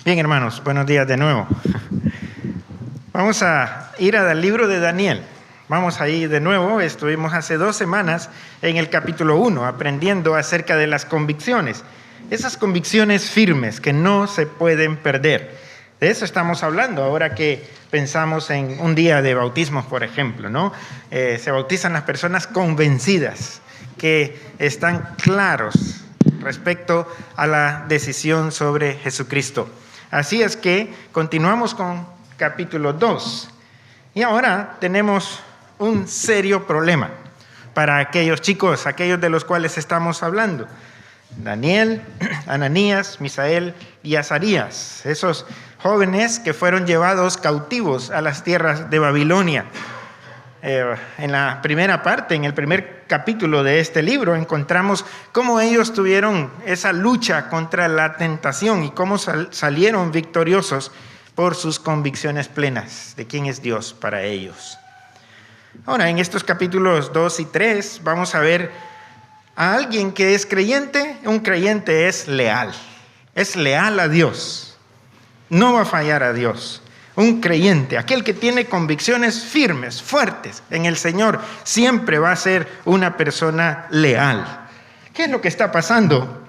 Bien, hermanos, buenos días de nuevo. Vamos a ir al libro de Daniel. Vamos ahí de nuevo. Estuvimos hace 2 semanas en el capítulo 1, aprendiendo acerca de las convicciones. Esas convicciones firmes que no se pueden perder. De eso estamos hablando ahora que pensamos en un día de bautismos, por ejemplo, ¿no? Se bautizan las personas convencidas, que están claros respecto a la decisión sobre Jesucristo. Así es que continuamos con capítulo 2. Y ahora tenemos un serio problema para aquellos chicos, aquellos de los cuales estamos hablando. Daniel, Ananías, Misael y Azarías, esos jóvenes que fueron llevados cautivos a las tierras de Babilonia. En la primera parte, en el primer capítulo de este libro, encontramos cómo ellos tuvieron esa lucha contra la tentación y cómo salieron victoriosos por sus convicciones plenas de quién es Dios para ellos. Ahora, en estos capítulos 2 y 3, vamos a ver a alguien que es creyente. Un creyente es leal a Dios, no va a fallar a Dios. Un creyente, aquel que tiene convicciones firmes, fuertes en el Señor, siempre va a ser una persona leal. ¿Qué es lo que está pasando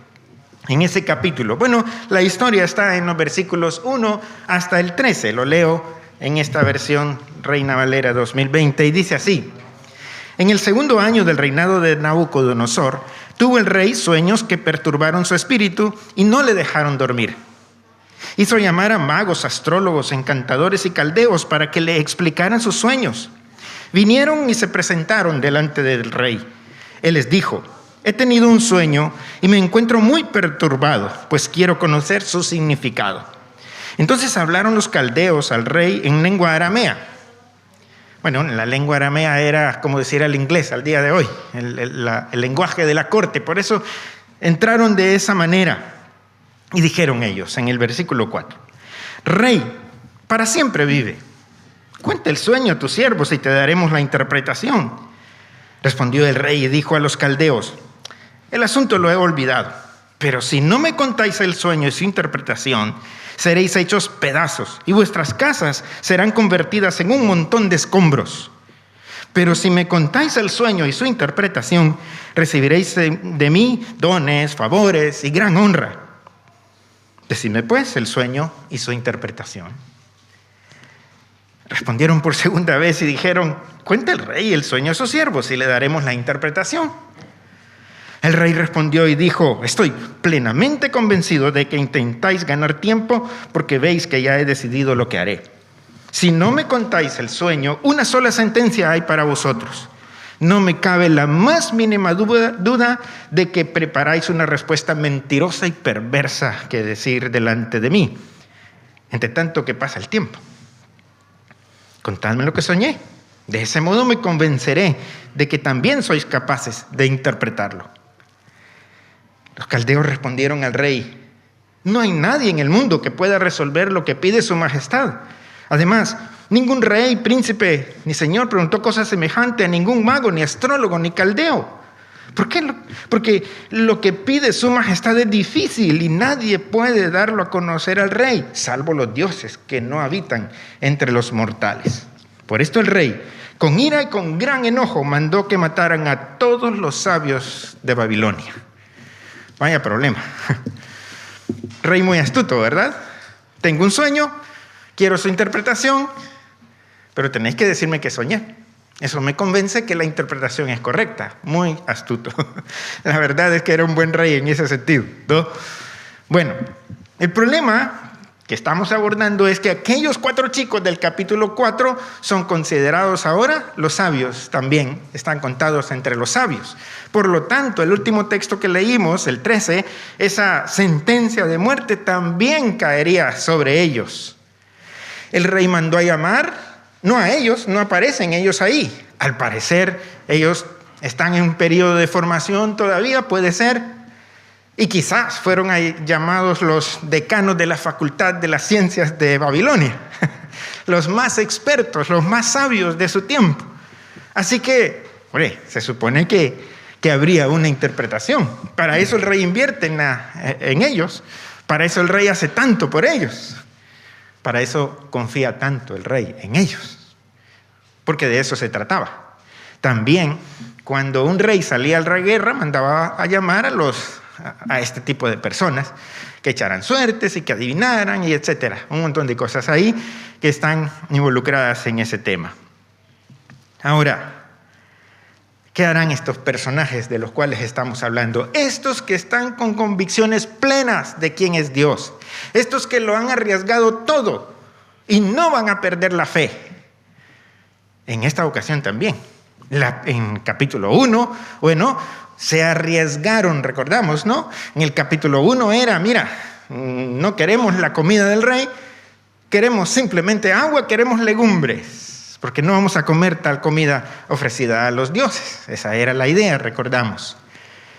en ese capítulo? Bueno, la historia está en los versículos 1 hasta el 13. Lo leo en esta versión Reina Valera 2020 y dice así: En el 2º año del reinado de Nabucodonosor, tuvo el rey sueños que perturbaron su espíritu y no le dejaron dormir. Hizo llamar a magos, astrólogos, encantadores y caldeos para que le explicaran sus sueños. Vinieron y se presentaron delante del rey. Él les dijo: He tenido un sueño y me encuentro muy perturbado, pues quiero conocer su significado. Entonces hablaron los caldeos al rey en lengua aramea. Bueno, la lengua aramea era como decir el inglés al día de hoy, el lenguaje de la corte. Por eso entraron de esa manera. Y dijeron ellos en el versículo 4: Rey, para siempre vive. Cuenta el sueño a tus siervos y te daremos la interpretación. Respondió el rey y dijo a los caldeos: El asunto lo he olvidado, pero si no me contáis el sueño y su interpretación, seréis hechos pedazos y vuestras casas serán convertidas en un montón de escombros. Pero si me contáis el sueño y su interpretación, recibiréis de mí dones, favores y gran honra. Decidme pues el sueño y su interpretación. Respondieron por segunda vez y dijeron: Cuenta el rey el sueño a sus siervos y le daremos la interpretación. El rey respondió y dijo: Estoy plenamente convencido de que intentáis ganar tiempo porque veis que ya he decidido lo que haré. Si no me contáis el sueño, una sola sentencia hay para vosotros. No me cabe la más mínima duda de que preparáis una respuesta mentirosa y perversa que decir delante de mí, entre tanto que pasa el tiempo. Contadme lo que soñé. De ese modo me convenceré de que también sois capaces de interpretarlo. Los caldeos respondieron al rey: No hay nadie en el mundo que pueda resolver lo que pide su majestad. Además, ningún rey, príncipe ni señor preguntó cosa semejante a ningún mago, ni astrólogo, ni caldeo. ¿Por qué? Porque lo que pide su majestad es difícil y nadie puede darlo a conocer al rey, salvo los dioses que no habitan entre los mortales. Por esto el rey, con ira y con gran enojo, mandó que mataran a todos los sabios de Babilonia. Vaya problema. Rey muy astuto, ¿verdad? Tengo un sueño, quiero su interpretación, pero tenéis que decirme que soñé. Eso me convence que la interpretación es correcta. Muy astuto. La verdad es que era un buen rey en ese sentido, ¿no? Bueno, el problema que estamos abordando es que aquellos 4 chicos del capítulo 4 son considerados ahora los sabios, también están contados entre los sabios. Por lo tanto, el último texto que leímos, el 13, esa sentencia de muerte también caería sobre ellos. El rey mandó a llamar, no a ellos, no aparecen ellos ahí. Al parecer, ellos están en un periodo de formación todavía, puede ser. Y quizás fueron llamados los decanos de la Facultad de las Ciencias de Babilonia, los más expertos, los más sabios de su tiempo. Así que, se supone que habría una interpretación. Para eso el rey invierte en ellos, Para eso el rey hace tanto por ellos. Para eso confía tanto el rey en ellos. Porque de eso se trataba. También, cuando un rey salía a la guerra, mandaba a llamar a este tipo de personas que echaran suertes y que adivinaran y etcétera. Un montón de cosas ahí que están involucradas en ese tema. Ahora, ¿qué harán estos personajes de los cuales estamos hablando? Estos que están con convicciones plenas de quién es Dios. Estos que lo han arriesgado todo y no van a perder la fe. En esta ocasión también. En capítulo 1, se arriesgaron, recordamos, ¿no? En el capítulo 1 era, mira, no queremos la comida del rey, queremos simplemente agua, queremos legumbres, porque no vamos a comer tal comida ofrecida a los dioses. Esa era la idea, recordamos.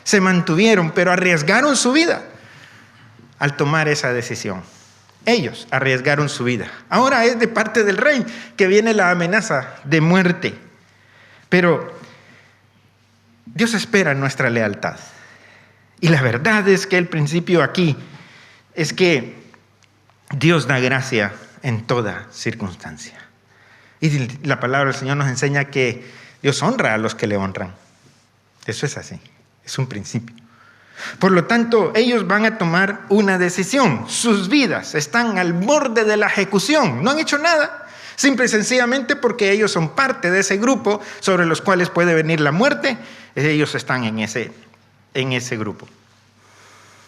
Se mantuvieron, pero arriesgaron su vida al tomar esa decisión. Ellos arriesgaron su vida. Ahora es de parte del rey que viene la amenaza de muerte. Pero Dios espera nuestra lealtad. Y la verdad es que el principio aquí es que Dios da gracia en toda circunstancia. Y la palabra del Señor nos enseña que Dios honra a los que le honran. Eso es así, es un principio. Por lo tanto, ellos van a tomar una decisión. Sus vidas están al borde de la ejecución. No han hecho nada. Simple y sencillamente porque ellos son parte de ese grupo sobre los cuales puede venir la muerte. Ellos están en ese grupo.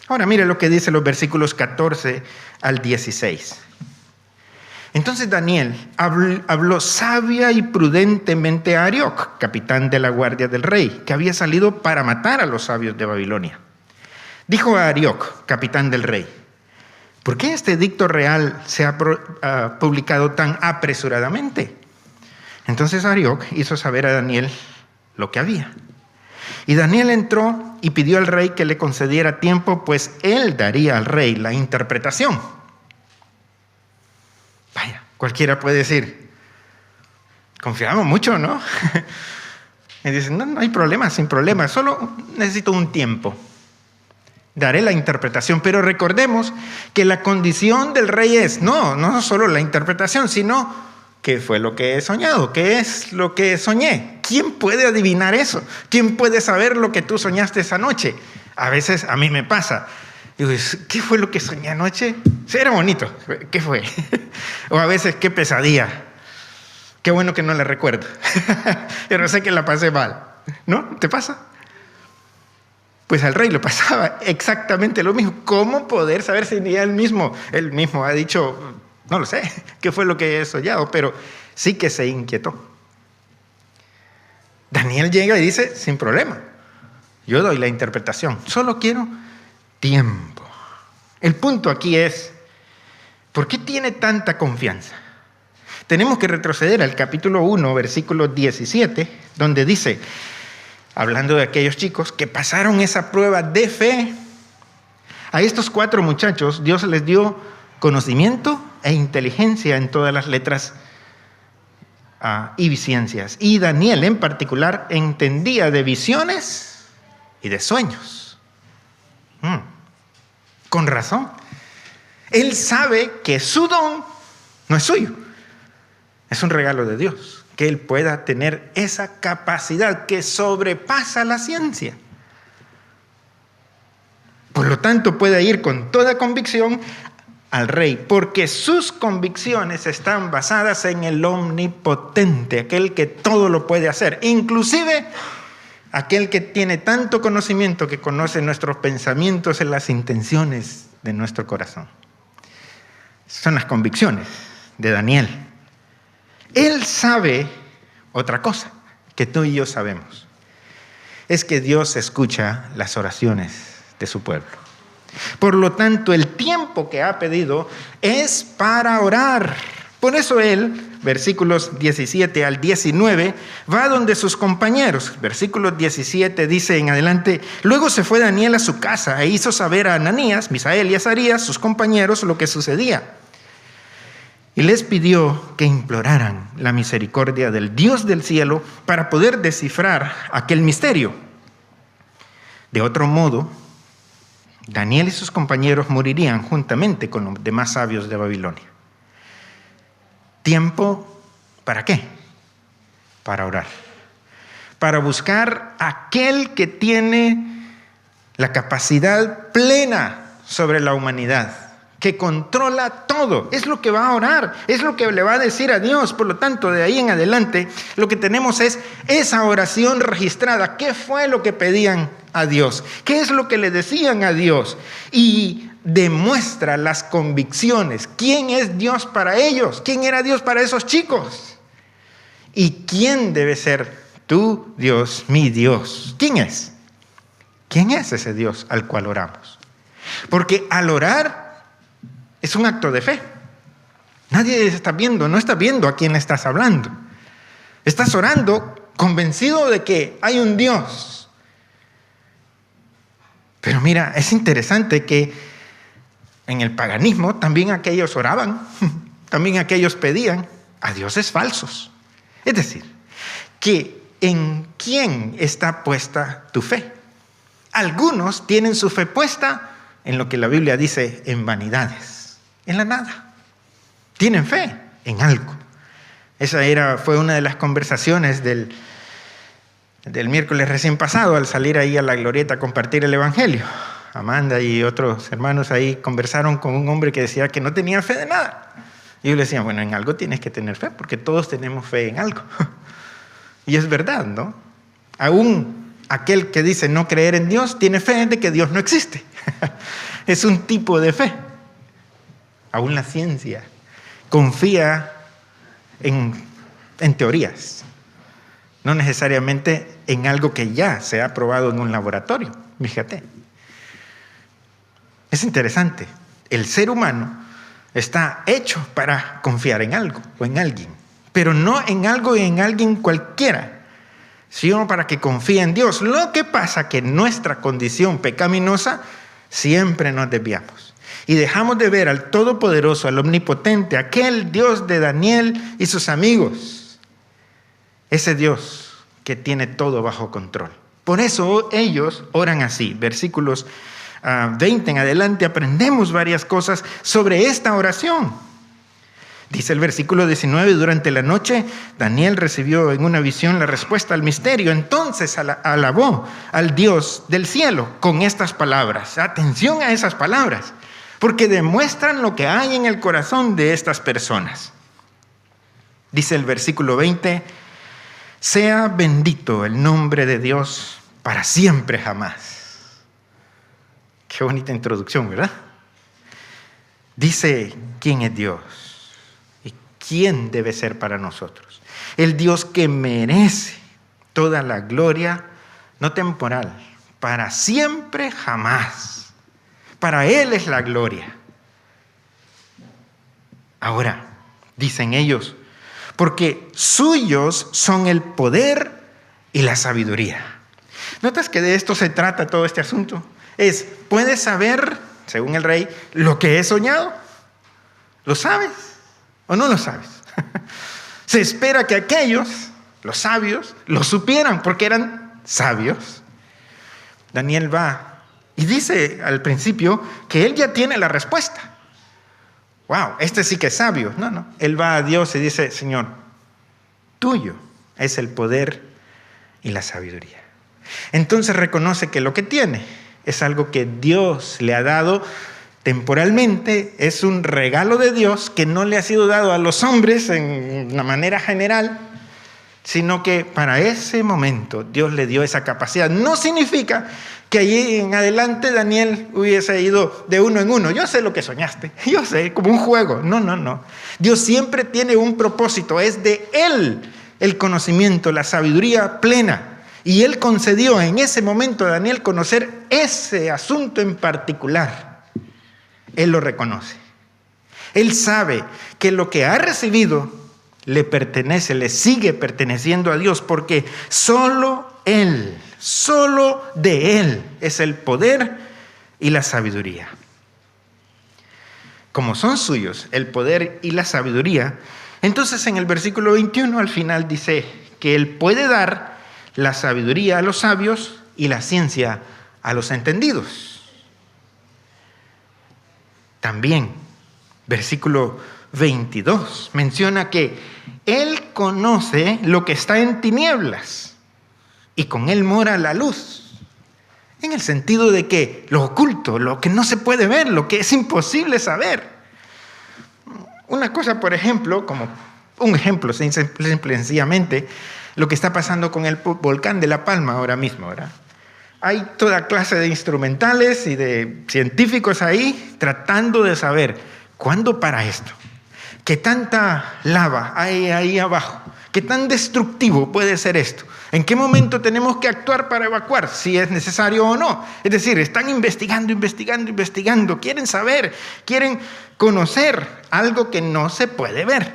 Ahora mire lo que dice los versículos 14 al 16. Entonces Daniel habló sabia y prudentemente a Arioc, capitán de la guardia del rey, que había salido para matar a los sabios de Babilonia. Dijo a Arioc, capitán del rey: ¿por qué este edicto real se ha publicado tan apresuradamente? Entonces Arioc hizo saber a Daniel lo que había. Y Daniel entró y pidió al rey que le concediera tiempo, pues él daría al rey la interpretación. Vaya, cualquiera puede decir, confiamos mucho, ¿no? Y dicen, no hay problema, sin problema, solo necesito un tiempo. Daré la interpretación, pero recordemos que la condición del rey es no solo la interpretación, sino qué fue lo que he soñado, qué es lo que soñé. ¿Quién puede adivinar eso? ¿Quién puede saber lo que tú soñaste esa noche? A veces a mí me pasa. Digo, ¿qué fue lo que soñé anoche? Sí, era bonito. ¿Qué fue? O a veces, qué pesadilla. Qué bueno que no la recuerdo. Pero sé que la pasé mal. ¿No? ¿Te pasa? Pues al rey le pasaba exactamente lo mismo. ¿Cómo poder saber si ni él mismo ha dicho, no lo sé, qué fue lo que he soñado? Pero sí que se inquietó. Daniel llega y dice, sin problema, yo doy la interpretación, solo quiero tiempo. El punto aquí es, ¿por qué tiene tanta confianza? Tenemos que retroceder al capítulo 1, versículo 17, donde dice, hablando de aquellos chicos que pasaron esa prueba de fe, a estos 4 muchachos Dios les dio conocimiento e inteligencia en todas las letras y ciencias. Y Daniel en particular entendía de visiones y de sueños. Con razón. Él sabe que su don no es suyo, es un regalo de Dios. Que él pueda tener esa capacidad que sobrepasa la ciencia. Por lo tanto, puede ir con toda convicción al rey, porque sus convicciones están basadas en el omnipotente, aquel que todo lo puede hacer, inclusive aquel que tiene tanto conocimiento que conoce nuestros pensamientos y las intenciones de nuestro corazón. Son las convicciones de Daniel. Él sabe otra cosa que tú y yo sabemos. Es que Dios escucha las oraciones de su pueblo. Por lo tanto, el tiempo que ha pedido es para orar. Por eso él, versículos 17 al 19, va donde sus compañeros. Versículo 17 dice en adelante, luego se fue Daniel a su casa e hizo saber a Ananías, Misael y Azarías, sus compañeros, lo que sucedía. Y les pidió que imploraran la misericordia del Dios del cielo para poder descifrar aquel misterio. De otro modo, Daniel y sus compañeros morirían juntamente con los demás sabios de Babilonia. ¿Tiempo para qué? Para orar. Para buscar a aquel que tiene la capacidad plena sobre la humanidad, que controla todo. Es lo que va a orar, es lo que le va a decir a Dios. Por lo tanto, de ahí en adelante, lo que tenemos es esa oración registrada. ¿Qué fue lo que pedían a Dios? ¿Qué es lo que le decían a Dios? Y demuestra las convicciones. ¿Quién es Dios para ellos? ¿Quién era Dios para esos chicos? ¿Y quién debe ser tu Dios, mi Dios? ¿Quién es? ¿Quién es ese Dios al cual oramos? Porque al orar es un acto de fe. Nadie está viendo, no está viendo a quién estás hablando. Estás orando convencido de que hay un Dios. Pero mira, es interesante que en el paganismo también aquellos oraban, también aquellos pedían a dioses falsos. Es decir, que ¿en quién está puesta tu fe? Algunos tienen su fe puesta en lo que la Biblia dice en vanidades, en la nada. Tienen fe en algo. Esa fue una de las conversaciones del miércoles recién pasado, al salir ahí a la glorieta a compartir el evangelio. Amanda y otros hermanos ahí conversaron con un hombre que decía que no tenía fe de nada. Y yo le decía, bueno, en algo tienes que tener fe, porque todos tenemos fe en algo. Y es verdad, ¿no? Aún aquel que dice no creer en Dios tiene fe de que Dios no existe. Es un tipo de fe. Aún la ciencia confía en teorías, no necesariamente en algo que ya se ha probado en un laboratorio. Fíjate. Es interesante. El ser humano está hecho para confiar en algo o en alguien, pero no en algo y en alguien cualquiera, sino para que confíe en Dios. Lo que pasa que en nuestra condición pecaminosa siempre nos desviamos y dejamos de ver al Todopoderoso, al Omnipotente, aquel Dios de Daniel y sus amigos, ese Dios que tiene todo bajo control. Por eso ellos oran así. Versículos 20 en adelante aprendemos varias cosas sobre esta oración. Dice el versículo 19, durante la noche Daniel recibió en una visión la respuesta al misterio. Entonces alabó al Dios del cielo con estas palabras. Atención a esas palabras, porque demuestran lo que hay en el corazón de estas personas. Dice el versículo 20, sea bendito el nombre de Dios para siempre jamás. Qué bonita introducción, ¿verdad? Dice, ¿quién es Dios? ¿Y quién debe ser para nosotros? El Dios que merece toda la gloria, no temporal, para siempre jamás. Para Él es la gloria. Ahora, dicen ellos, porque suyos son el poder y la sabiduría. ¿Notas que de esto se trata todo este asunto? ¿Puedes saber, según el rey, lo que he soñado? ¿Lo sabes o no lo sabes? Se espera que aquellos, los sabios, lo supieran porque eran sabios. Daniel va y dice al principio que él ya tiene la respuesta. Wow, este sí que es sabio. No. Él va a Dios y dice, Señor, tuyo es el poder y la sabiduría. Entonces reconoce que lo que tiene es algo que Dios le ha dado temporalmente, es un regalo de Dios que no le ha sido dado a los hombres en una manera general, sino que para ese momento Dios le dio esa capacidad. No significa que allí en adelante Daniel hubiese ido de uno en uno. Yo sé lo que soñaste, yo sé, como un juego. No. Dios siempre tiene un propósito, es de Él el conocimiento, la sabiduría plena. Y Él concedió en ese momento a Daniel conocer ese asunto en particular. Él lo reconoce. Él sabe que lo que ha recibido le pertenece, le sigue perteneciendo a Dios, porque solo Él, solo de Él es el poder y la sabiduría. Como son suyos el poder y la sabiduría, entonces en el versículo 21 al final dice que Él puede dar la sabiduría a los sabios y la ciencia a los entendidos. También, versículo 22, menciona que Él conoce lo que está en tinieblas y con Él mora la luz. En el sentido de que lo oculto, lo que no se puede ver, lo que es imposible saber. Una cosa, por ejemplo, como un ejemplo, sencillamente, lo que está pasando con el volcán de La Palma ahora mismo, ¿verdad? Hay toda clase de instrumentales y de científicos ahí tratando de saber cuándo para esto, qué tanta lava hay ahí abajo, qué tan destructivo puede ser esto, en qué momento tenemos que actuar para evacuar, si es necesario o no. Es decir, están investigando, quieren saber, quieren conocer algo que no se puede ver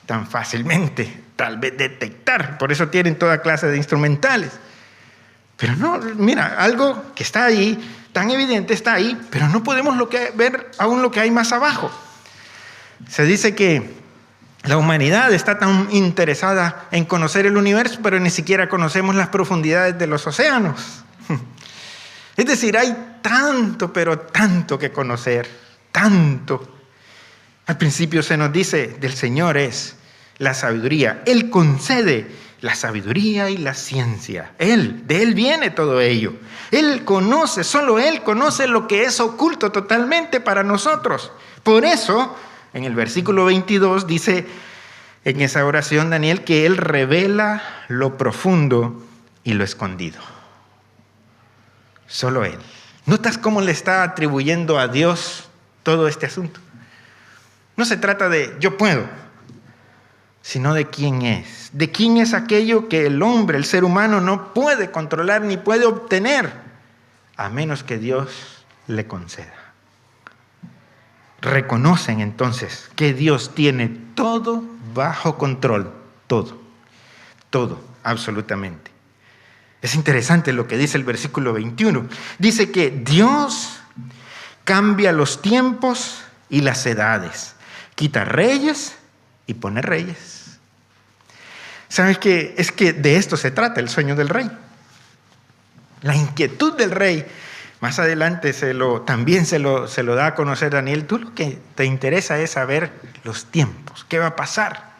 tan fácilmente, tal vez detectar. Por eso tienen toda clase de instrumentales. Pero no, mira, algo que está ahí, tan evidente está ahí, pero no podemos ver aún lo que hay más abajo. Se dice que la humanidad está tan interesada en conocer el universo, pero ni siquiera conocemos las profundidades de los océanos. Es decir, hay tanto, pero tanto que conocer, tanto. Al principio se nos dice, del Señor es la sabiduría. Él concede la sabiduría y la ciencia. De Él viene todo ello. Él conoce, solo Él conoce lo que es oculto totalmente para nosotros. Por eso, en el versículo 22 dice en esa oración Daniel que Él revela lo profundo y lo escondido. Solo Él. ¿Notas cómo le está atribuyendo a Dios todo este asunto? No se trata de yo puedo, sino de quién es. De quién es aquello que el hombre, el ser humano, no puede controlar ni puede obtener, a menos que Dios le conceda. Reconocen entonces que Dios tiene todo bajo control, todo, absolutamente. Es interesante lo que dice el versículo 21. Dice que Dios cambia los tiempos y las edades, quita reyes y pone reyes. ¿Sabes qué? Es que de esto se trata el sueño del rey. La inquietud del rey. Más adelante también se lo da a conocer Daniel. Tú lo que te interesa es saber los tiempos, qué va a pasar.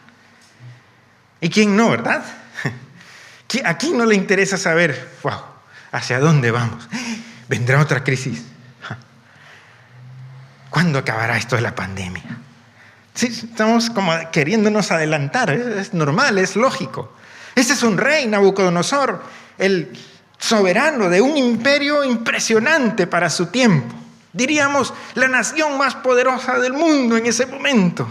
¿Y quién no, verdad? ¿A quién no le interesa saber, wow, hacia dónde vamos? ¿Vendrá otra crisis? ¿Cuándo acabará esto de la pandemia? Sí, estamos como queriéndonos adelantar, es normal, es lógico. Ese es un rey, Nabucodonosor, el soberano de un imperio impresionante para su tiempo. Diríamos, la nación más poderosa del mundo en ese momento.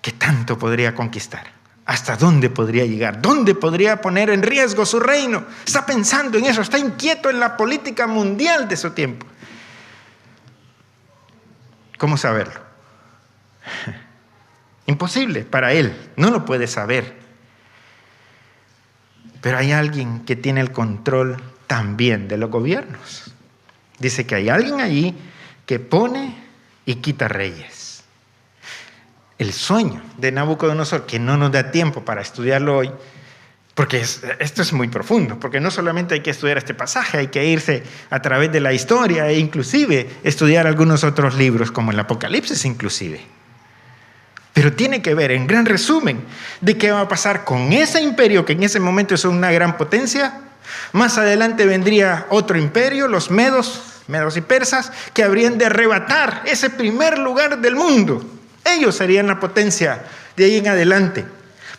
¿Qué tanto podría conquistar? ¿Hasta dónde podría llegar? ¿Dónde podría poner en riesgo su reino? Está pensando en eso, está inquieto en la política mundial de su tiempo. ¿Cómo saberlo? Imposible para él, no lo puede saber. Pero hay alguien que tiene el control también de los gobiernos. Dice que hay alguien allí que pone y quita reyes. El sueño de Nabucodonosor, que no nos da tiempo para estudiarlo hoy, porque esto es muy profundo, porque no solamente hay que estudiar este pasaje, hay que irse a través de la historia e inclusive estudiar algunos otros libros, como el Apocalipsis inclusive. Pero tiene que ver, en gran resumen, de qué va a pasar con ese imperio que en ese momento es una gran potencia. Más adelante vendría otro imperio, los medos y persas, que habrían de arrebatar ese primer lugar del mundo. Ellos serían la potencia de ahí en adelante.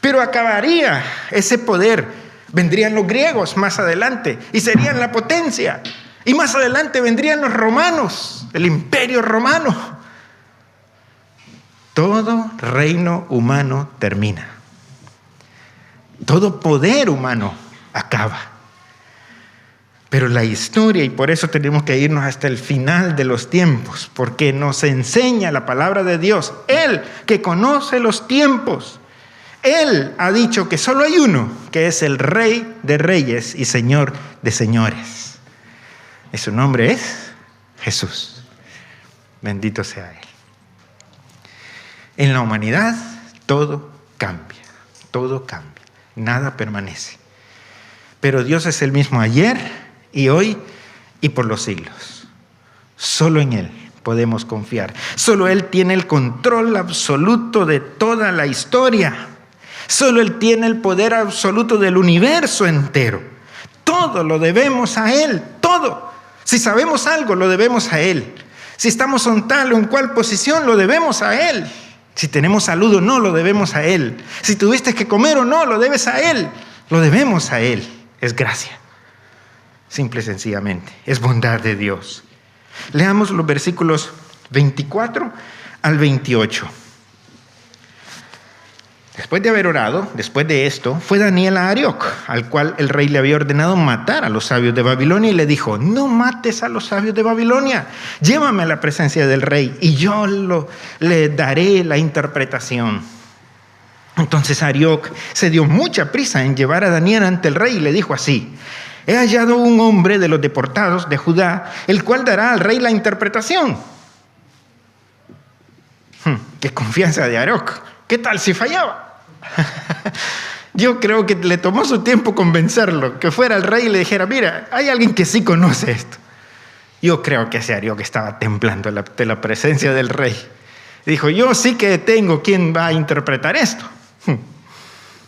Pero acabaría ese poder. Vendrían los griegos más adelante y serían la potencia. Y más adelante vendrían los romanos, el imperio romano. Todo reino humano termina. Todo poder humano acaba. Pero la historia, y por eso tenemos que irnos hasta el final de los tiempos, porque nos enseña la palabra de Dios. Él que conoce los tiempos. Él ha dicho que solo hay uno, que es el Rey de Reyes y Señor de Señores. Y su nombre es Jesús. Bendito sea Él. En la humanidad todo cambia, nada permanece. Pero Dios es el mismo ayer y hoy y por los siglos. Solo en Él podemos confiar. Solo Él tiene el control absoluto de toda la historia. Solo Él tiene el poder absoluto del universo entero. Todo lo debemos a Él, todo. Si sabemos algo, lo debemos a Él. Si estamos en tal o en cual posición, lo debemos a Él. Si tenemos salud o no, lo debemos a Él. Si tuviste que comer o no, lo debes a Él. Lo debemos a Él. Es gracia. Simple y sencillamente. Es bondad de Dios. Leamos los versículos 24 al 28. Después de haber orado, después de esto, fue Daniel a Arioc, al cual el rey le había ordenado matar a los sabios de Babilonia, y le dijo: no mates a los sabios de Babilonia, llévame a la presencia del rey y yo le daré la interpretación. Entonces Arioc se dio mucha prisa en llevar a Daniel ante el rey y le dijo así: he hallado un hombre de los deportados de Judá, el cual dará al rey la interpretación. ¡Qué confianza de Arioc! ¿Qué tal si fallaba? Yo creo que le tomó su tiempo convencerlo, que fuera el rey y le dijera: mira, hay alguien que sí conoce esto. Yo creo que ese Arioc estaba temblando de la presencia del rey. Dijo: yo sí que tengo quien va a interpretar esto.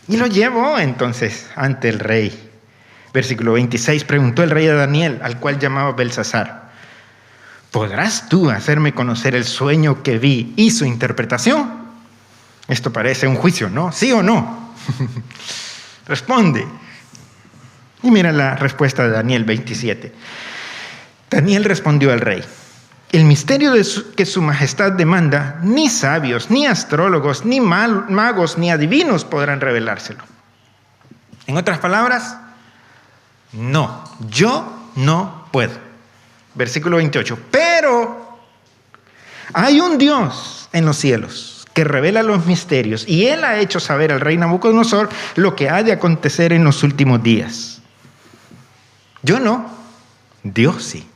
Y lo llevó entonces ante el rey. Versículo 26, preguntó el rey a Daniel, al cual llamaba Belsasar: ¿podrás tú hacerme conocer el sueño que vi y su interpretación? Esto parece un juicio, ¿no? ¿Sí o no? Responde. Y mira la respuesta de Daniel 27. Daniel respondió al rey: el misterio que su majestad demanda, ni sabios, ni astrólogos, ni magos, ni adivinos podrán revelárselo. En otras palabras, no, yo no puedo. Versículo 28. Pero hay un Dios en los cielos que revela los misterios, y Él ha hecho saber al rey Nabucodonosor lo que ha de acontecer en los últimos días. Yo no, Dios sí.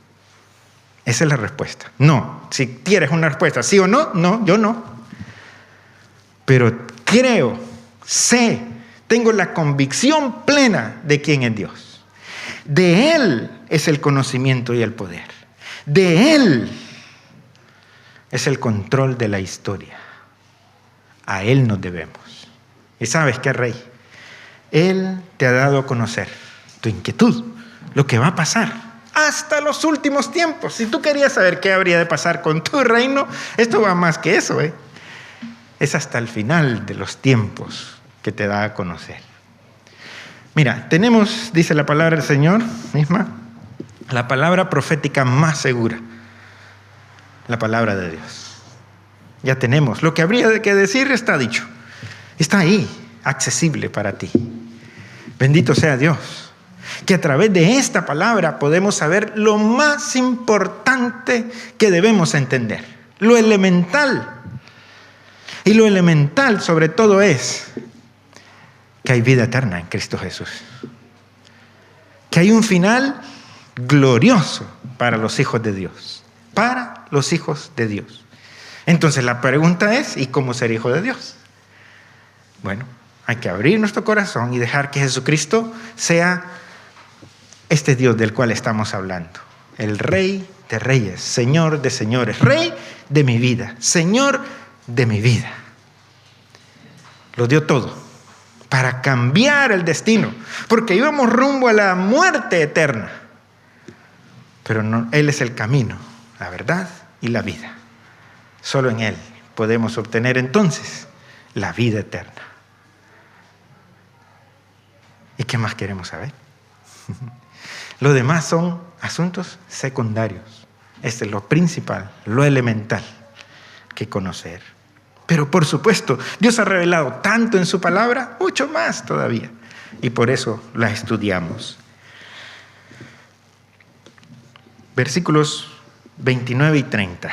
Esa es la respuesta. No, si quieres una respuesta, sí o no, no, yo no. Pero creo, sé, tengo la convicción plena de quién es Dios. De Él es el conocimiento y el poder. De Él es el control de la historia. A Él nos debemos. ¿Y sabes qué, rey? Él te ha dado a conocer tu inquietud, lo que va a pasar hasta los últimos tiempos. Si tú querías saber qué habría de pasar con tu reino, esto va más que eso, ¿eh? Es hasta el final de los tiempos que te da a conocer. Mira, tenemos, dice la palabra del Señor misma, la palabra profética más segura, la palabra de Dios. Ya tenemos, lo que habría de que decir está dicho, está ahí, accesible para ti. Bendito sea Dios, que a través de esta palabra podemos saber lo más importante que debemos entender, lo elemental. Y lo elemental sobre todo es que hay vida eterna en Cristo Jesús, que hay un final glorioso para los hijos de Dios, para los hijos de Dios. Entonces la pregunta es: ¿y cómo ser hijo de Dios? Bueno, hay que abrir nuestro corazón y dejar que Jesucristo sea este Dios del cual estamos hablando, el Rey de reyes, Señor de señores, Rey de mi vida, Señor de mi vida. Lo dio todo para cambiar el destino, porque íbamos rumbo a la muerte eterna. Pero no, Él es el camino, la verdad y la vida. Solo en Él podemos obtener entonces la vida eterna. ¿Y qué más queremos saber? Lo demás son asuntos secundarios. Este es lo principal, lo elemental que conocer. Pero por supuesto, Dios ha revelado tanto en su palabra, mucho más todavía. Y por eso la estudiamos. Versículos 29 y 30.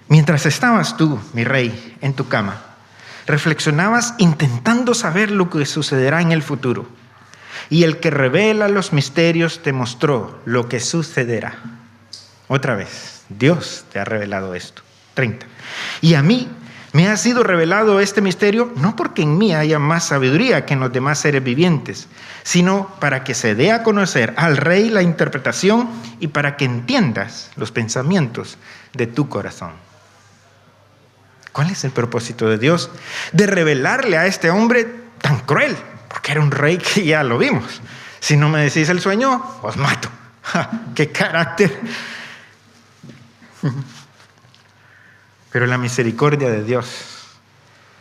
Mientras estabas tú, mi rey, en tu cama, reflexionabas intentando saber lo que sucederá en el futuro. Y el que revela los misterios te mostró lo que sucederá. Otra vez, Dios te ha revelado esto. 30. Y a mí Me ha sido revelado este misterio no porque en mí haya más sabiduría que en los demás seres vivientes, sino para que se dé a conocer al Rey la interpretación y para que entiendas los pensamientos de tu corazón. ¿Cuál es el propósito de Dios? De revelarle a este hombre tan cruel, porque era un rey que ya lo vimos. Si no me decís el sueño, os mato. ¡Ja! ¡Qué carácter! Pero la misericordia de Dios.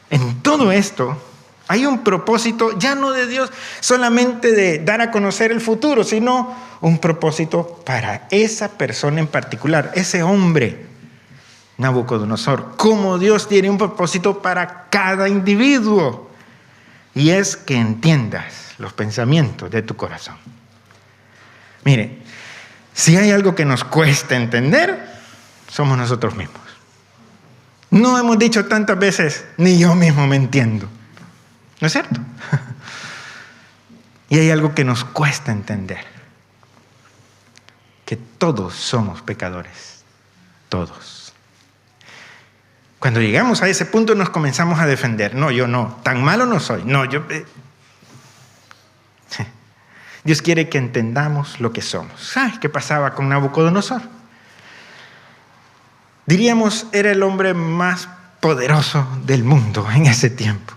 En todo esto hay un propósito, ya no de Dios solamente de dar a conocer el futuro, sino un propósito para esa persona en particular, ese hombre, Nabucodonosor. Como Dios tiene un propósito para cada individuo. Y es que entiendas los pensamientos de tu corazón. Mire, si hay algo que nos cuesta entender, somos nosotros mismos. No hemos dicho tantas veces, ni yo mismo me entiendo. ¿No es cierto? Y hay algo que nos cuesta entender. Que todos somos pecadores. Todos. Cuando llegamos a ese punto nos comenzamos a defender. No, yo no. Tan malo no soy. No, yo... Dios quiere que entendamos lo que somos. ¿Sabes qué pasaba con Nabucodonosor? Diríamos, era el hombre más poderoso del mundo en ese tiempo.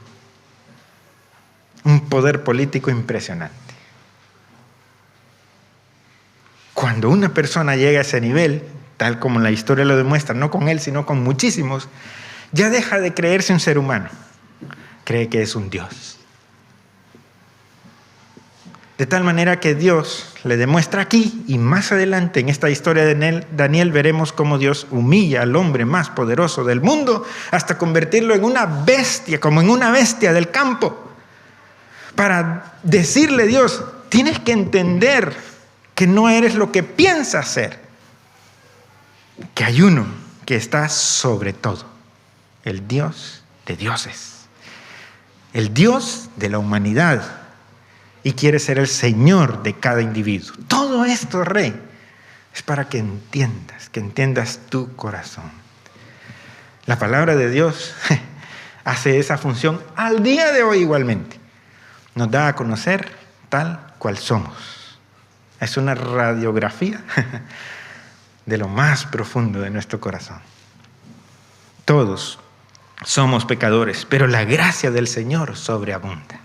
Un poder político impresionante. Cuando una persona llega a ese nivel, tal como la historia lo demuestra, no con él, sino con muchísimos, ya deja de creerse un ser humano. Cree que es un Dios. De tal manera que Dios le demuestra aquí, y más adelante en esta historia de Daniel veremos cómo Dios humilla al hombre más poderoso del mundo hasta convertirlo en una bestia, como en una bestia del campo. Para decirle, Dios, tienes que entender que no eres lo que piensas ser. Que hay uno que está sobre todo. El Dios de dioses. El Dios de la humanidad. Y quiere ser el Señor de cada individuo. Todo esto, Rey, es para que entiendas tu corazón. La palabra de Dios hace esa función al día de hoy igualmente. Nos da a conocer tal cual somos. Es una radiografía de lo más profundo de nuestro corazón. Todos somos pecadores, pero la gracia del Señor sobreabunda.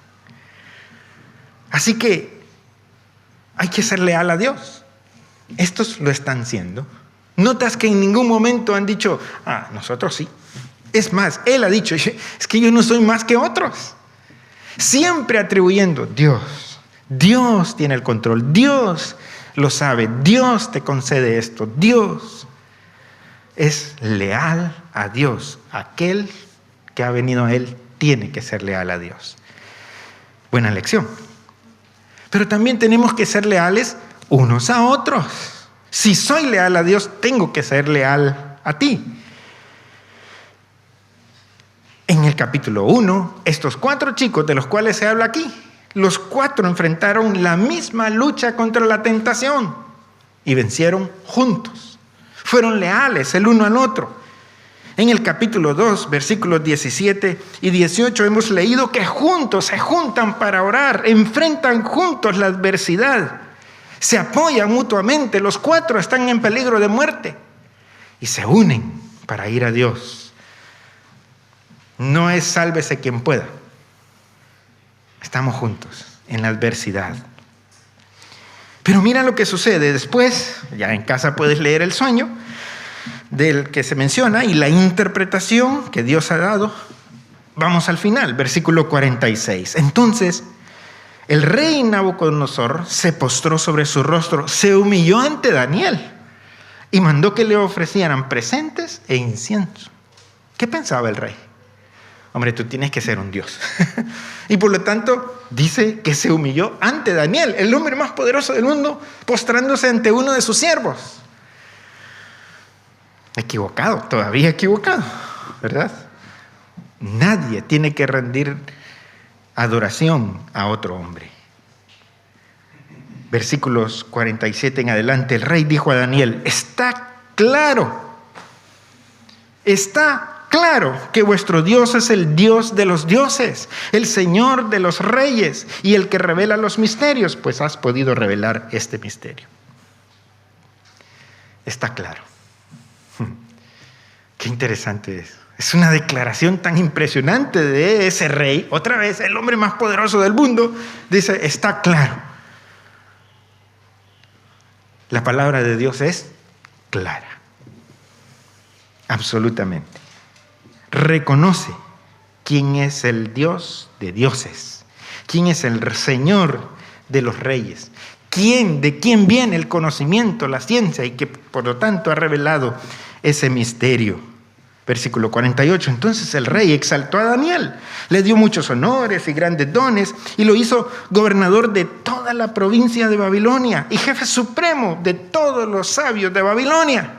Así que hay que ser leal a Dios. Estos lo están siendo. Notas que en ningún momento han dicho, nosotros sí. Es más, Él ha dicho, es que yo no soy más que otros. Siempre atribuyendo, Dios tiene el control, Dios lo sabe, Dios te concede esto, Dios es leal a Dios. Aquel que ha venido a Él tiene que ser leal a Dios. Buena lección. Pero también tenemos que ser leales unos a otros. Si soy leal a Dios, tengo que ser leal a ti. En el capítulo 1, estos 4 chicos de los cuales se habla aquí, los 4 enfrentaron la misma lucha contra la tentación y vencieron juntos. Fueron leales el uno al otro. En el capítulo 2, versículos 17 y 18 hemos leído que juntos se juntan para orar, enfrentan juntos la adversidad, se apoyan mutuamente, los 4 están en peligro de muerte y se unen para ir a Dios. No es sálvese quien pueda. Estamos juntos en la adversidad. Pero mira lo que sucede después, ya en casa puedes leer el sueño del que se menciona y la interpretación que Dios ha dado. Vamos al final, versículo 46. Entonces, el rey Nabucodonosor se postró sobre su rostro, se humilló ante Daniel y mandó que le ofrecieran presentes e incienso. ¿Qué pensaba el rey? Hombre, tú tienes que ser un Dios. Y por lo tanto, dice que se humilló ante Daniel, el hombre más poderoso del mundo, postrándose ante uno de sus siervos. Equivocado, todavía equivocado, ¿verdad? Nadie tiene que rendir adoración a otro hombre. Versículos 47 en adelante, el rey dijo a Daniel, está claro que vuestro Dios es el Dios de los dioses, el Señor de los reyes y el que revela los misterios, pues has podido revelar este misterio. Está claro. Qué interesante es. Es una declaración tan impresionante de ese rey. Otra vez, el hombre más poderoso del mundo dice, está claro. La palabra de Dios es clara. Absolutamente. Reconoce quién es el Dios de dioses, quién es el Señor de los reyes, de quién viene el conocimiento, la ciencia, y que por lo tanto ha revelado ese misterio. Versículo 48, entonces el rey exaltó a Daniel, le dio muchos honores y grandes dones y lo hizo gobernador de toda la provincia de Babilonia y jefe supremo de todos los sabios de Babilonia.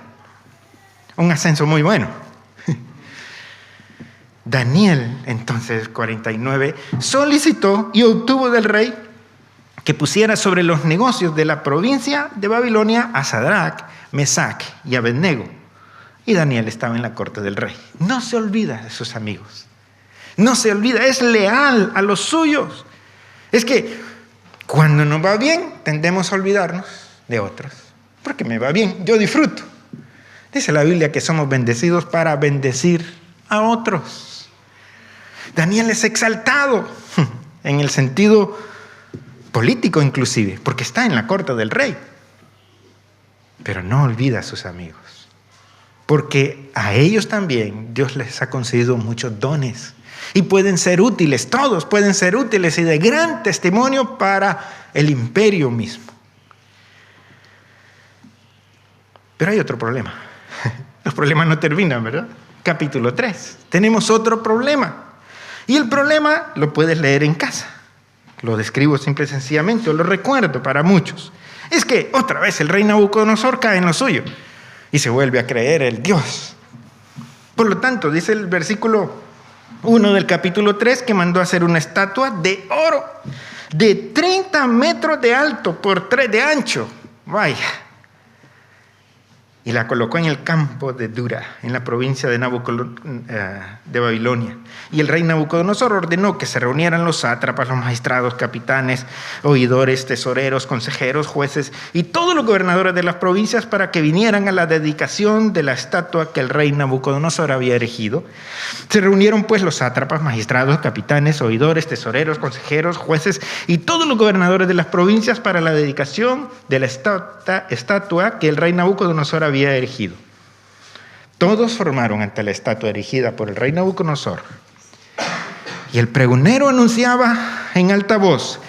Un ascenso muy bueno. Daniel, entonces 49, solicitó y obtuvo del rey que pusiera sobre los negocios de la provincia de Babilonia a Sadrach, Mesac y Abednego. Y Daniel estaba en la corte del rey. No se olvida de sus amigos. No se olvida, es leal a los suyos. Es que cuando nos va bien, tendemos a olvidarnos de otros. Porque me va bien, yo disfruto. Dice la Biblia que somos bendecidos para bendecir a otros. Daniel es exaltado en el sentido político inclusive, porque está en la corte del rey. Pero no olvida a sus amigos. Porque a ellos también Dios les ha concedido muchos dones y pueden ser útiles, todos pueden ser útiles y de gran testimonio para el imperio mismo. Pero hay otro problema. Los problemas no terminan, ¿verdad? Capítulo 3. Tenemos otro problema. Y el problema lo puedes leer en casa. Lo describo simple y sencillamente, o lo recuerdo para muchos. Es que otra vez el rey Nabucodonosor cae en lo suyo y se vuelve a creer el Dios. Por lo tanto, dice el versículo 1 del capítulo 3 que mandó a hacer una estatua de oro de 30 metros de alto por 3 de ancho. Vaya. Y la colocó en el campo de Dura, en la provincia de Babilonia. Y el rey Nabucodonosor ordenó que se reunieran los sátrapas, los magistrados, capitanes, oidores, tesoreros, consejeros, jueces y todos los gobernadores de las provincias para que vinieran a la dedicación de la estatua que el rey Nabucodonosor había erigido. Se reunieron pues los sátrapas, magistrados, capitanes, oidores, tesoreros, consejeros, jueces y todos los gobernadores de las provincias para la dedicación de la estatua que el rey Nabucodonosor había erigido. Todos formaron ante la estatua erigida por el rey Nabucodonosor. Y el pregonero anunciaba en alta voz: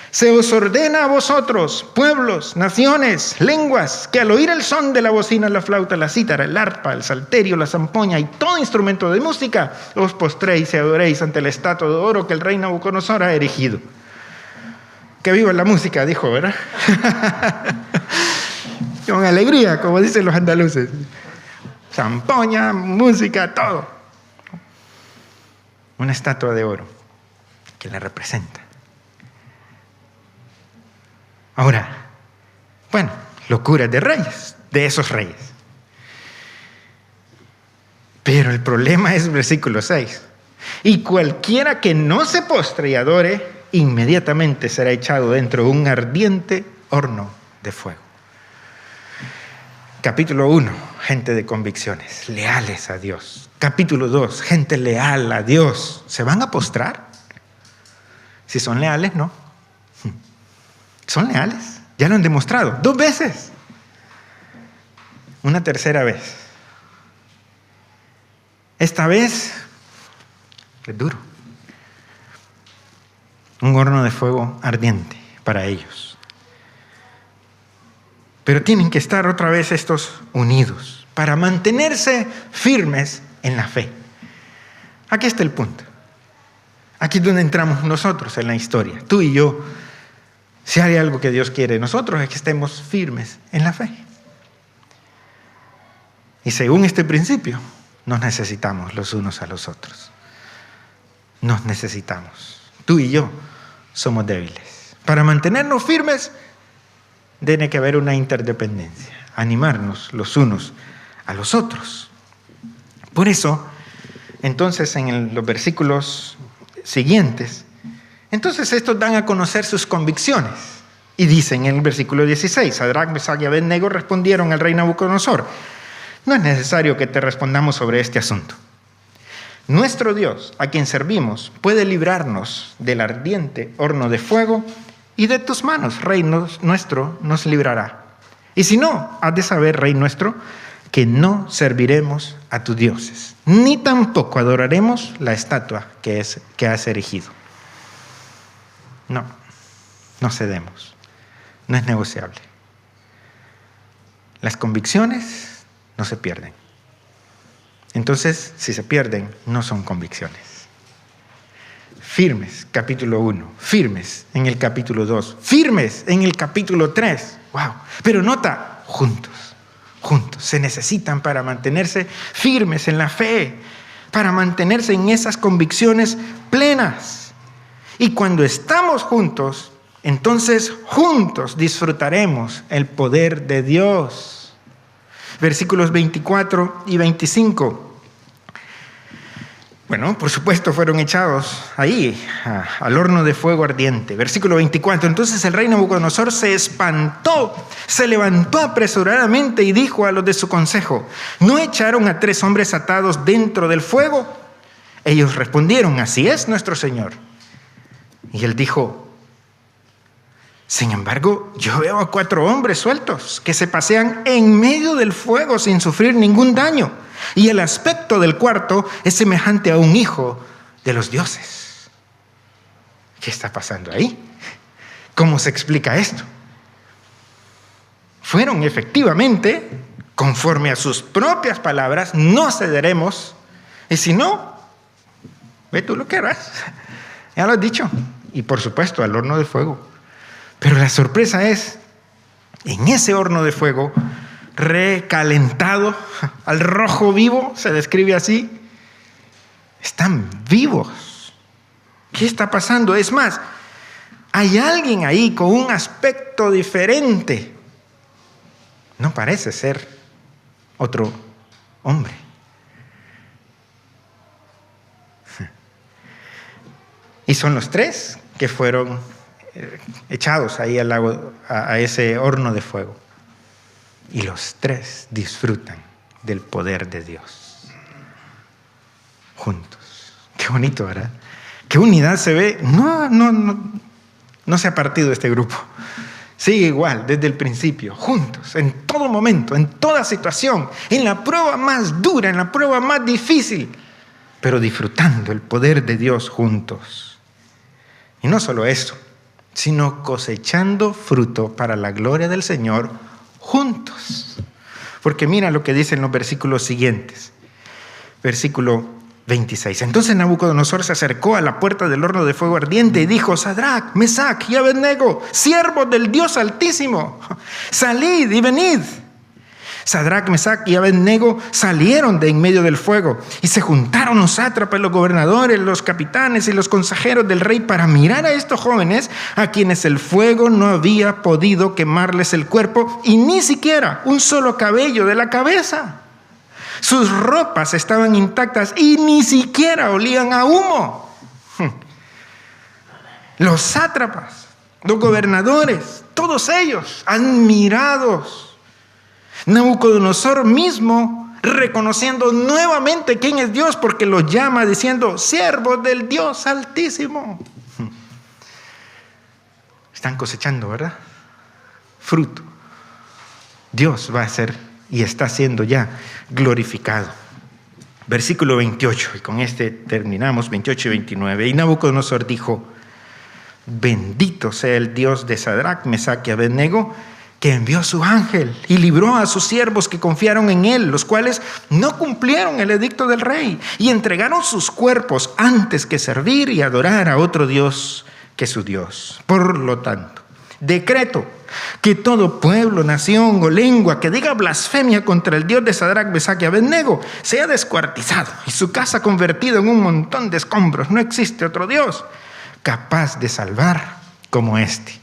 se os ordena a vosotros, pueblos, naciones, lenguas, que al oír el son de la bocina, la flauta, la cítara, el arpa, el salterio, la zampoña y todo instrumento de música, os postréis y adoréis ante la estatua de oro que el rey Nabucodonosor ha erigido. Que viva la música, dijo, ¿verdad? Con alegría, como dicen los andaluces. Zampoña, música, todo. Una estatua de oro que la representa. Ahora, bueno, locuras de reyes, de esos reyes. Pero el problema es el versículo 6. Y cualquiera que no se postre y adore, inmediatamente será echado dentro de un ardiente horno de fuego. Capítulo 1, gente de convicciones, leales a Dios. Capítulo 2, gente leal a Dios. ¿Se van a postrar? Si son leales, no. Son leales, ya lo han demostrado 2 veces. Una tercera vez. Esta vez es duro. Un horno de fuego ardiente para ellos. Pero tienen que estar otra vez estos unidos para mantenerse firmes en la fe. Aquí está el punto. Aquí es donde entramos nosotros en la historia. Tú y yo, si hay algo que Dios quiere de nosotros, es que estemos firmes en la fe. Y según este principio, nos necesitamos los unos a los otros. Nos necesitamos. Tú y yo somos débiles. Para mantenernos firmes, tiene que haber una interdependencia, animarnos los unos a los otros. Por eso, entonces en los versículos siguientes, entonces estos dan a conocer sus convicciones. Y dicen en el versículo 16, Sadrac, Mesach y Abed-Nego respondieron al rey Nabucodonosor: no es necesario que te respondamos sobre este asunto. Nuestro Dios, a quien servimos, puede librarnos del ardiente horno de fuego, y de tus manos, rey nuestro, nos librará. Y si no, has de saber, rey nuestro, que no serviremos a tus dioses, ni tampoco adoraremos la estatua que has erigido. No cedemos. No es negociable. Las convicciones no se pierden. Entonces, si se pierden, no son convicciones. Firmes, capítulo 1. Firmes en el capítulo 2. Firmes en el capítulo 3. ¡Wow! Pero nota, juntos. Se necesitan para mantenerse firmes en la fe, para mantenerse en esas convicciones plenas. Y cuando estamos juntos, entonces juntos disfrutaremos el poder de Dios. Versículos 24 y 25. Bueno, por supuesto fueron echados ahí, al horno de fuego ardiente. Versículo 24. Entonces el rey Nabucodonosor se espantó, se levantó apresuradamente y dijo a los de su consejo: ¿no echaron a 3 hombres atados dentro del fuego? Ellos respondieron: así es, nuestro señor. Y él dijo: sin embargo, yo veo a 4 hombres sueltos que se pasean en medio del fuego sin sufrir ningún daño. Y el aspecto del cuarto es semejante a un hijo de los dioses. ¿Qué está pasando ahí? ¿Cómo se explica esto? Fueron efectivamente, conforme a sus propias palabras, no cederemos. Y si no, ve tú lo que harás. Ya lo has dicho. Y por supuesto, al horno de fuego. Pero la sorpresa es, en ese horno de fuego, recalentado, al rojo vivo, se describe así, están vivos. ¿Qué está pasando? Es más, hay alguien ahí con un aspecto diferente. No parece ser otro hombre. Y son los 3 que fueron echados ahí al lago, a ese horno de fuego. Y los 3 disfrutan del poder de Dios. Juntos. Qué bonito, ¿verdad? Qué unidad se ve. No se ha partido este grupo. Sigue igual desde el principio, juntos, en todo momento, en toda situación, en la prueba más dura, en la prueba más difícil, pero disfrutando el poder de Dios juntos. Y no solo eso, sino cosechando fruto para la gloria del Señor juntos. Porque mira lo que dicen los versículos siguientes. Versículo 26. Entonces Nabucodonosor se acercó a la puerta del horno de fuego ardiente y dijo: Sadrac, Mesach y Abed-Nego, siervos del Dios Altísimo, salid y venid. Sadrac, Mesach y Abed-Nego salieron de en medio del fuego y se juntaron los sátrapas, los gobernadores, los capitanes y los consejeros del rey para mirar a estos jóvenes a quienes el fuego no había podido quemarles el cuerpo y ni siquiera un solo cabello de la cabeza. Sus ropas estaban intactas y ni siquiera olían a humo. Los sátrapas, los gobernadores, todos ellos admirados. Nabucodonosor mismo reconociendo nuevamente quién es Dios, porque los llama diciendo: siervos del Dios Altísimo. Están cosechando, ¿verdad? Fruto. Dios va a ser y está siendo ya glorificado. Versículo 28, y con este terminamos, 28 y 29. Y Nabucodonosor dijo: bendito sea el Dios de Sadrac, Mesach y Abed-Nego, que envió su ángel y libró a sus siervos que confiaron en él, los cuales no cumplieron el edicto del rey y entregaron sus cuerpos antes que servir y adorar a otro Dios que su Dios. Por lo tanto, decreto que todo pueblo, nación o lengua que diga blasfemia contra el Dios de Sadrac, Mesach y Abed-Nego sea descuartizado y su casa convertida en un montón de escombros. No existe otro Dios capaz de salvar como este.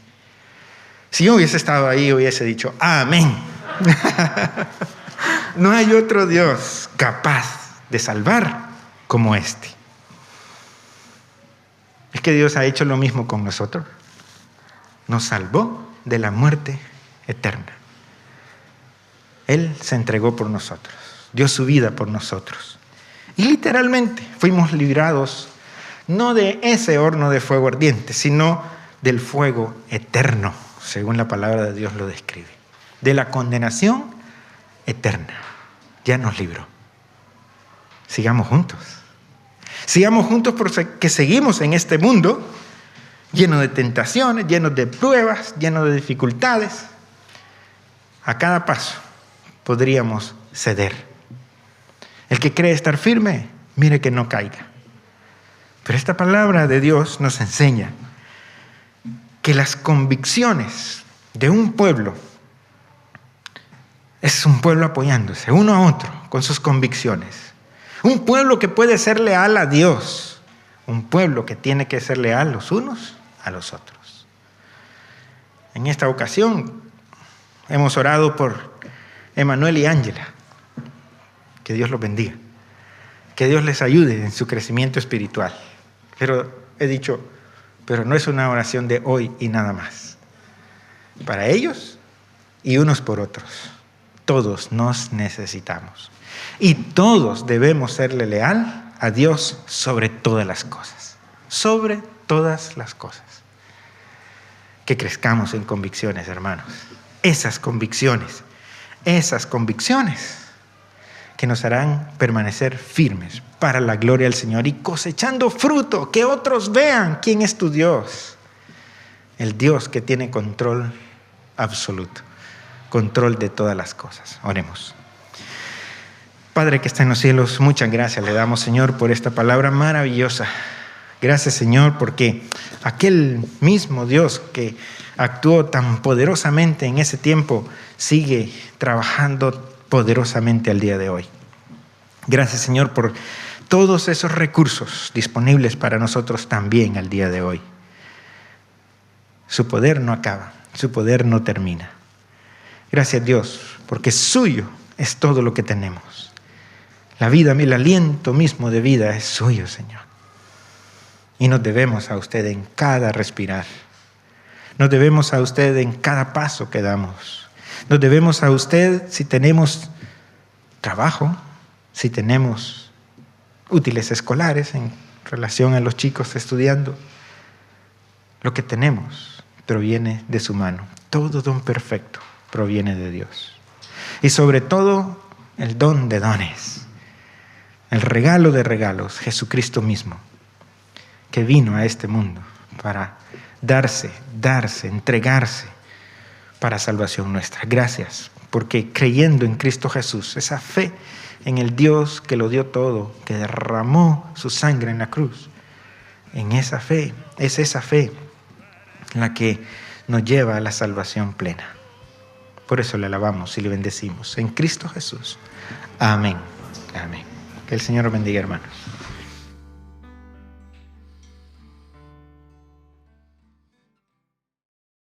Si yo hubiese estado ahí, hubiese dicho: amén. No hay otro Dios capaz de salvar como este. Es que Dios ha hecho lo mismo con nosotros. Nos salvó de la muerte eterna. Él se entregó por nosotros, dio su vida por nosotros. Y literalmente fuimos librados no de ese horno de fuego ardiente, sino del fuego eterno, según la palabra de Dios lo describe. De la condenación eterna. Ya nos libró. Sigamos juntos. Sigamos juntos porque seguimos en este mundo lleno de tentaciones, lleno de pruebas, lleno de dificultades. A cada paso podríamos ceder. El que cree estar firme, mire que no caiga. Pero esta palabra de Dios nos enseña que las convicciones de un pueblo es un pueblo apoyándose uno a otro con sus convicciones. Un pueblo que puede ser leal a Dios. Un pueblo que tiene que ser leal los unos a los otros. En esta ocasión hemos orado por Emanuel y Ángela. Que Dios los bendiga. Que Dios les ayude en su crecimiento espiritual. Pero he dicho, pero no es una oración de hoy y nada más. Para ellos y unos por otros. Todos nos necesitamos. Y todos debemos serle leal a Dios sobre todas las cosas. Sobre todas las cosas. Que crezcamos en convicciones, hermanos. Esas convicciones que nos harán permanecer firmes para la gloria del Señor y cosechando fruto, que otros vean quién es tu Dios. El Dios que tiene control absoluto, control de todas las cosas. Oremos. Padre que está en los cielos, muchas gracias le damos, Señor, por esta palabra maravillosa. Gracias, Señor, porque aquel mismo Dios que actuó tan poderosamente en ese tiempo sigue trabajando poderosamente al día de hoy. Gracias, Señor, por todos esos recursos disponibles para nosotros también al día de hoy. Su poder no acaba, su poder no termina. Gracias, Dios, porque suyo es todo lo que tenemos. La vida, el aliento mismo de vida es suyo, Señor. Y nos debemos a usted en cada respirar. Nos debemos a usted en cada paso que damos. Nos debemos a usted si tenemos trabajo, si tenemos útiles escolares en relación a los chicos estudiando. Lo que tenemos proviene de su mano. Todo don perfecto proviene de Dios. Y sobre todo, el don de dones. El regalo de regalos, Jesucristo mismo, que vino a este mundo para darse, entregarse para salvación nuestra. Gracias, porque creyendo en Cristo Jesús, esa fe en el Dios que lo dio todo, que derramó su sangre en la cruz, en esa fe, es esa fe la que nos lleva a la salvación plena. Por eso le alabamos y le bendecimos en Cristo Jesús. Amén. Amén. Que el Señor bendiga, hermanos.